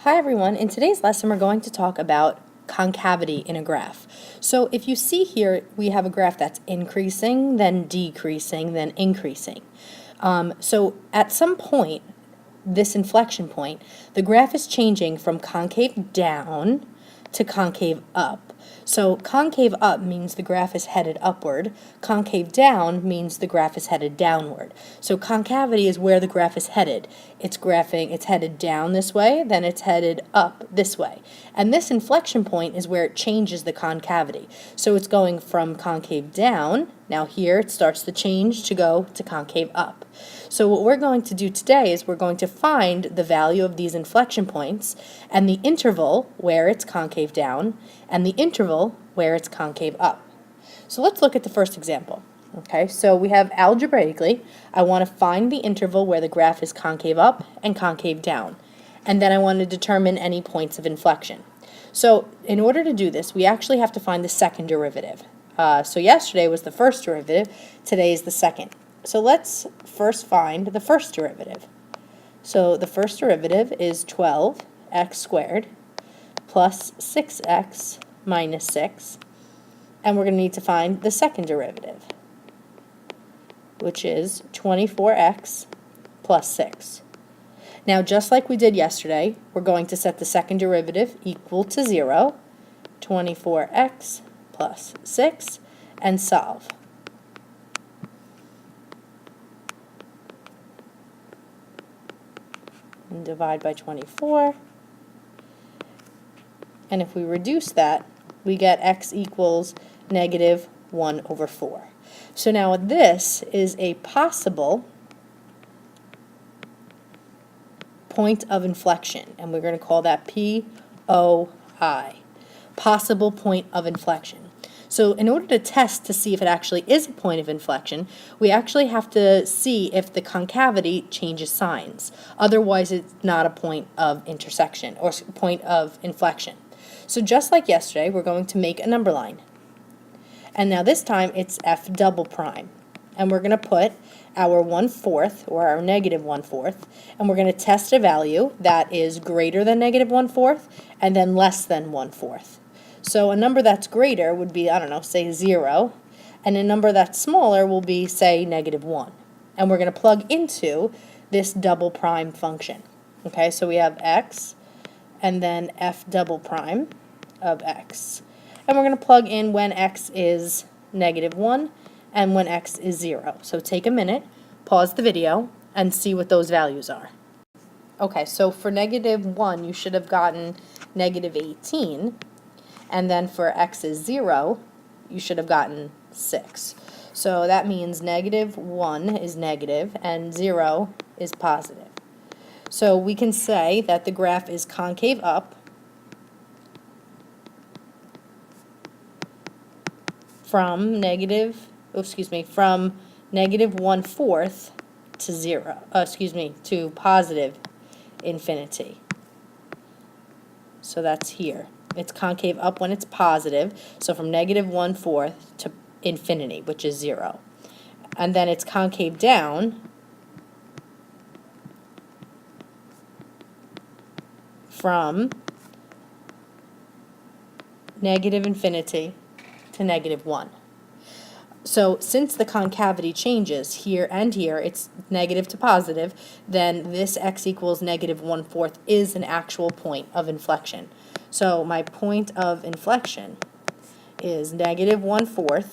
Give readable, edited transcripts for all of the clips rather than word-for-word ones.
Hi everyone, in today's lesson we're going to talk about concavity in a graph. So if you see here we have a graph that's increasing, then decreasing, then increasing. So at some point, this inflection point, the graph is changing from concave down to concave up. So concave up means the graph is headed upward. Concave down means the graph is headed downward. So concavity is where the graph is headed. It's headed down this way, then it's headed up this way. And this inflection point is where it changes the concavity. So it's going from concave down. Now here it starts to change to go to concave up. So what we're going to do today is we're going to find the value of these inflection points and the interval where it's concave down and the interval where it's concave up. So let's look at the first example. Okay, so we have algebraically, I want to find the interval where the graph is concave up and concave down. And then I want to determine any points of inflection. So in order to do this, we actually have to find the second derivative. So yesterday was the first derivative, today is the second. So let's first find the first derivative. So the first derivative is 12x squared plus 6x minus 6. And we're going to need to find the second derivative, which is 24x plus 6. Now, just like we did yesterday, we're going to set the second derivative equal to 0, 24x plus 6, and solve. And divide by 24. And if we reduce that, we get x equals negative 1 over 4. So now this is a possible point of inflection, and we're going to call that POI, possible point of inflection. So in order to test to see if it actually is a point of inflection, we actually have to see if the concavity changes signs. Otherwise, it's not a point of intersection or point of inflection. So just like yesterday, we're going to make a number line. And now this time it's f double prime. And we're going to put our 1/4 or our negative 1/4, and we're going to test a value that is greater than negative 1/4 and then less than 1/4. So a number that's greater would be, I don't know, say 0, and a number that's smaller will be, say, negative 1. And we're going to plug into this double prime function. Okay, so we have x and then f double prime of x. And we're going to plug in when x is negative 1 and when x is 0. So take a minute, pause the video, and see what those values are. Okay, so for negative 1, you should have gotten negative 18. And then for x is 0, you should have gotten 6. So that means negative 1 is negative and 0 is positive. So we can say that the graph is concave up from negative 1/4 to 0, to positive infinity. So that's here. It's concave up when it's positive, so from negative 1/4 to infinity, which is 0. And then it's concave down from negative infinity to negative 1. So since the concavity changes here and here, it's negative to positive, then this x equals negative 1/4 is an actual point of inflection. So my point of inflection is negative 1/4,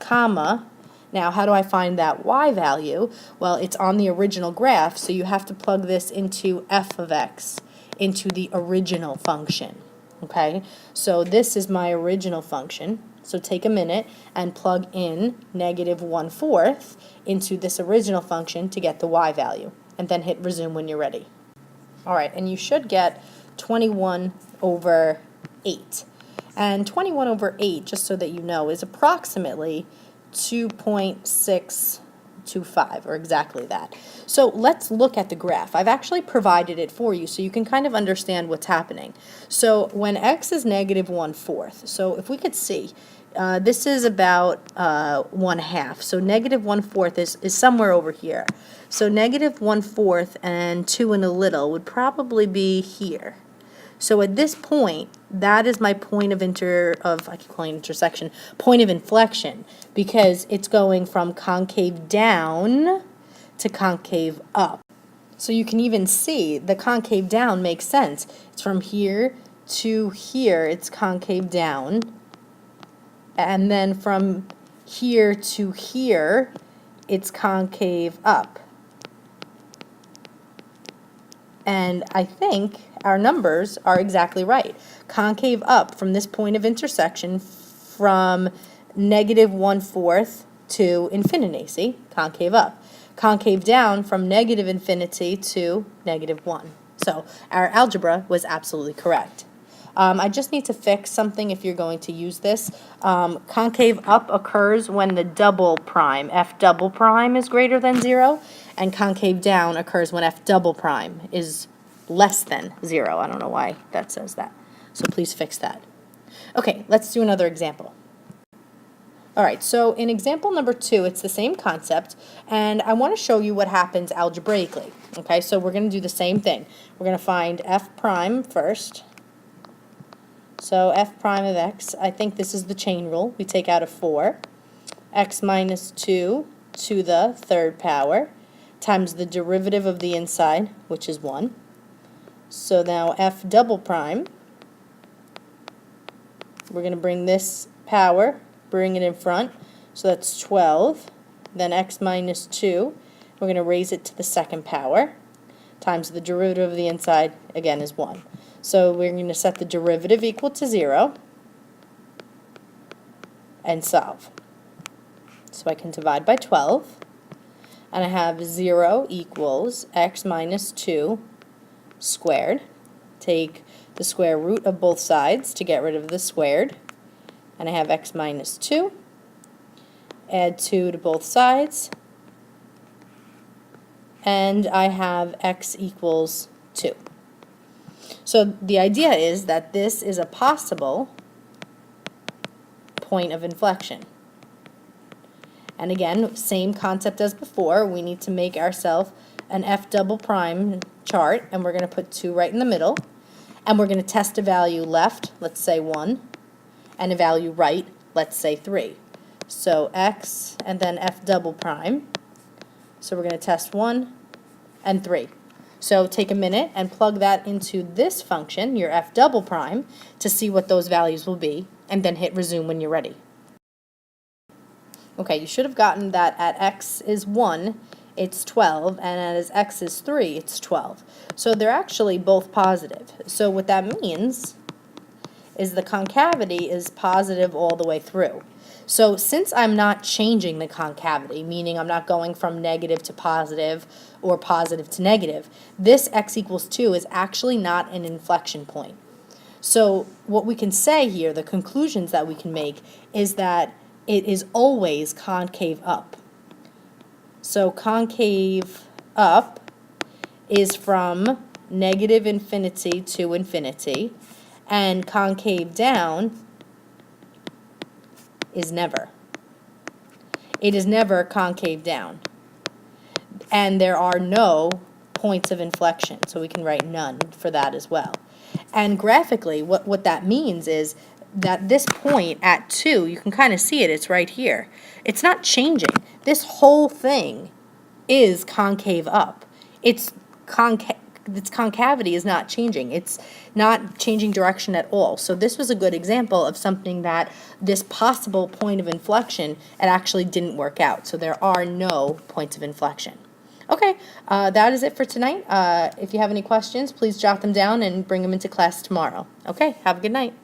comma. Now how do I find that y value? Well, it's on the original graph, so you have to plug this into f of x, into the original function. Okay, so this is my original function. So take a minute and plug in negative 1/4 into this original function to get the y value, and then hit resume when you're ready. All right, and you should get 21 over 8. And 21 over 8, just so that you know, is approximately 2.625, or exactly that. So let's look at the graph. I've actually provided it for you so you can kind of understand what's happening. So when x is negative 1/4, so if we could see, this is about 1/2. So negative 1/4 is somewhere over here. So negative 1/4 and 2 and a little would probably be here. So at this point, that is my point of I keep calling it intersection, point of inflection, because it's going from concave down to concave up. So you can even see the concave down makes sense. It's from here to here, it's concave down. And then from here to here, it's concave up. And I think our numbers are exactly right. Concave up from this point of intersection from -1/4 to infinity, see? Concave up. Concave down from -infinity to -1. So our algebra was absolutely correct. I just need to fix something if you're going to use this. Concave up occurs when the double prime, f double prime, is greater than 0, and concave down occurs when f double prime is less than 0. I don't know why that says that, so please fix that. Okay, let's do another example. All right, so in example number 2, it's the same concept, and I want to show you what happens algebraically. Okay, so we're going to do the same thing. We're going to find f prime first. So f prime of x, I think this is the chain rule. We take out a 4, x minus 2 to the third power, times the derivative of the inside, which is 1. So now f double prime, we're going to bring this power, bring it in front, so that's 12. Then x minus 2, we're going to raise it to the second power, times the derivative of the inside, again, is 1. So we're going to set the derivative equal to 0 and solve. So I can divide by 12, and I have 0 equals x minus 2 squared. Take the square root of both sides to get rid of the squared, and I have x minus 2. Add 2 to both sides, and I have x equals 2. So the idea is that this is a possible point of inflection. And again, same concept as before, we need to make ourselves an f double prime chart, and we're going to put 2 right in the middle, and we're going to test a value left, let's say 1, and a value right, let's say 3. So x and then f double prime. So we're going to test 1 and 3. So take a minute and plug that into this function, your f double prime, to see what those values will be, and then hit resume when you're ready. Okay, you should have gotten that at x is 1, it's 12, and as x is 3, it's 12. So they're actually both positive. So what that means is the concavity is positive all the way through. So since I'm not changing the concavity, meaning I'm not going from negative to positive or positive to negative, this x equals 2 is actually not an inflection point. So what we can say here, the conclusions that we can make, is that it is always concave up. So concave up is from -infinity to infinity, and concave down is never. It is never concave down. And there are no points of inflection, so we can write none for that as well. And graphically, what that means is that this point at 2, you can kind of see it, it's right here. It's not changing. This whole thing is concave up. Its concavity is not changing. It's not changing direction at all. So this was a good example of something that this possible point of inflection, it actually didn't work out. So there are no points of inflection. Okay, that is it for tonight. If you have any questions, please jot them down and bring them into class tomorrow. Okay, have a good night.